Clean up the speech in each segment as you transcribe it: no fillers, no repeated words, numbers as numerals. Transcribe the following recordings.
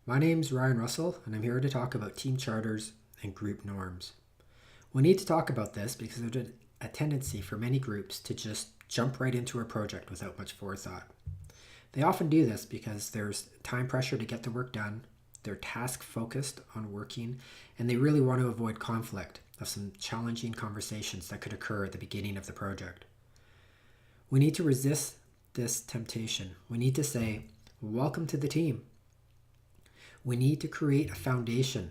My name's Ryan Russell, and I'm here to talk about team charters and group norms. We need to talk about this because there's a tendency for many groups to just jump right into a project without much forethought. They often do this because there's time pressure to get the work done, they're task focused on working, and they really want to avoid conflict of some challenging conversations that could occur at the beginning of the project. We need to resist this temptation. We need to say, "Welcome to the team." We need to create a foundation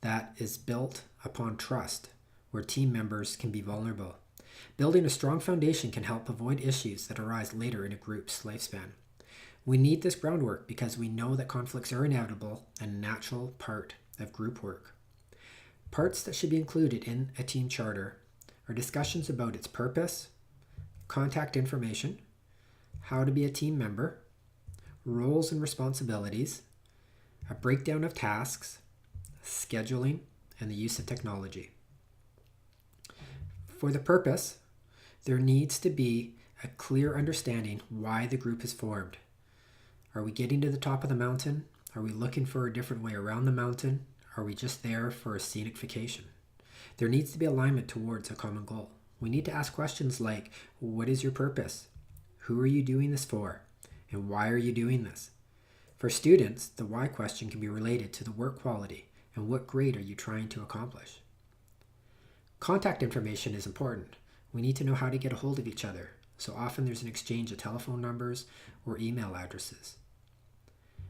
that is built upon trust, where team members can be vulnerable. Building a strong foundation can help avoid issues that arise later in a group's lifespan. We need this groundwork because we know that conflicts are inevitable and a natural part of group work. Parts that should be included in a team charter are discussions about its purpose, contact information, how to be a team member, roles and responsibilities, a breakdown of tasks, scheduling, and the use of technology. For the purpose, there needs to be a clear understanding why the group is formed. Are we getting to the top of the mountain? Are we looking for a different way around the mountain? Are we just there for a scenic vacation? There needs to be alignment towards a common goal. We need to ask questions like, what is your purpose? Who are you doing this for? And why are you doing this? For students, the why question can be related to the work quality and what grade are you trying to accomplish. Contact information is important. We need to know how to get a hold of each other, so often there's an exchange of telephone numbers or email addresses.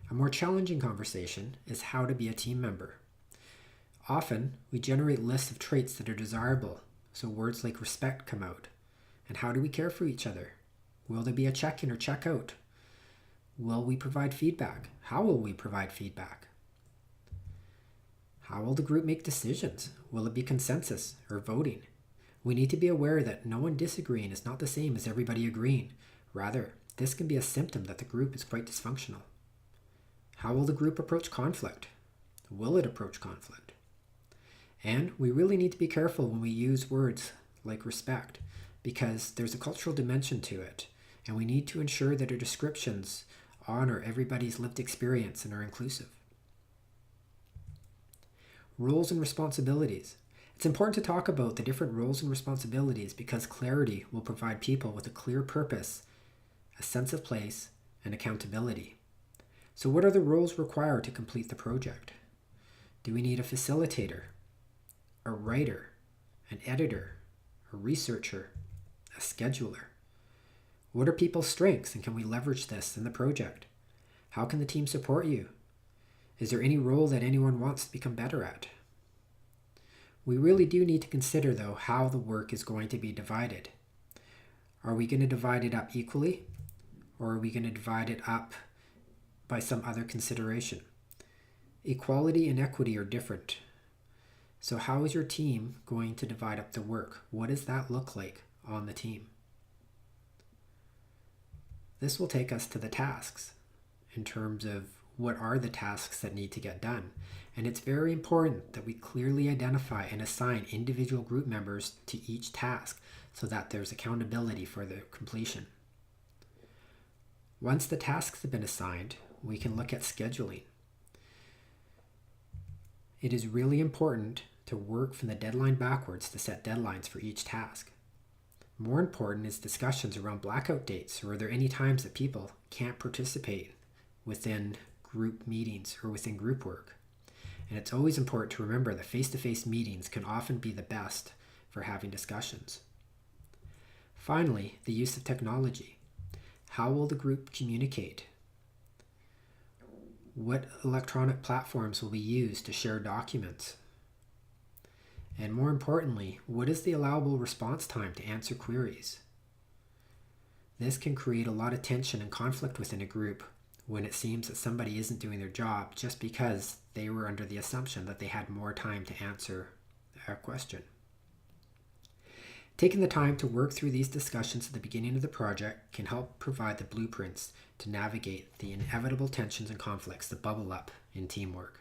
A more challenging conversation is how to be a team member. Often, we generate lists of traits that are desirable, so words like respect come out. And how do we care for each other? Will there be a check-in or check-out? Will we provide feedback? How will we provide feedback? How will the group make decisions? Will it be consensus or voting? We need to be aware that no one disagreeing is not the same as everybody agreeing. Rather, this can be a symptom that the group is quite dysfunctional. How will the group approach conflict? Will it approach conflict? And we really need to be careful when we use words like respect, because there's a cultural dimension to it, and we need to ensure that our descriptions honor everybody's lived experience and are inclusive. Roles and responsibilities. It's important to talk about the different roles and responsibilities because clarity will provide people with a clear purpose, a sense of place, and accountability. So what are the roles required to complete the project? Do we need a facilitator, a writer, an editor, a researcher, a scheduler? What are people's strengths and can we leverage this in the project? How can the team support you? Is there any role that anyone wants to become better at? We really do need to consider, though, how the work is going to be divided. Are we going to divide it up equally, or are we going to divide it up by some other consideration? Equality and equity are different. So how is your team going to divide up the work? What does that look like on the team? This will take us to the tasks in terms of what are the tasks that need to get done. And it's very important that we clearly identify and assign individual group members to each task so that there's accountability for their completion. Once the tasks have been assigned, we can look at scheduling. It is really important to work from the deadline backwards to set deadlines for each task. More important is discussions around blackout dates, or are there any times that people can't participate within group meetings or within group work? And it's always important to remember that face-to-face meetings can often be the best for having discussions. Finally, the use of technology. How will the group communicate? What electronic platforms will be used to share documents? And more importantly, what is the allowable response time to answer queries? This can create a lot of tension and conflict within a group when it seems that somebody isn't doing their job just because they were under the assumption that they had more time to answer a question. Taking the time to work through these discussions at the beginning of the project can help provide the blueprints to navigate the inevitable tensions and conflicts that bubble up in teamwork.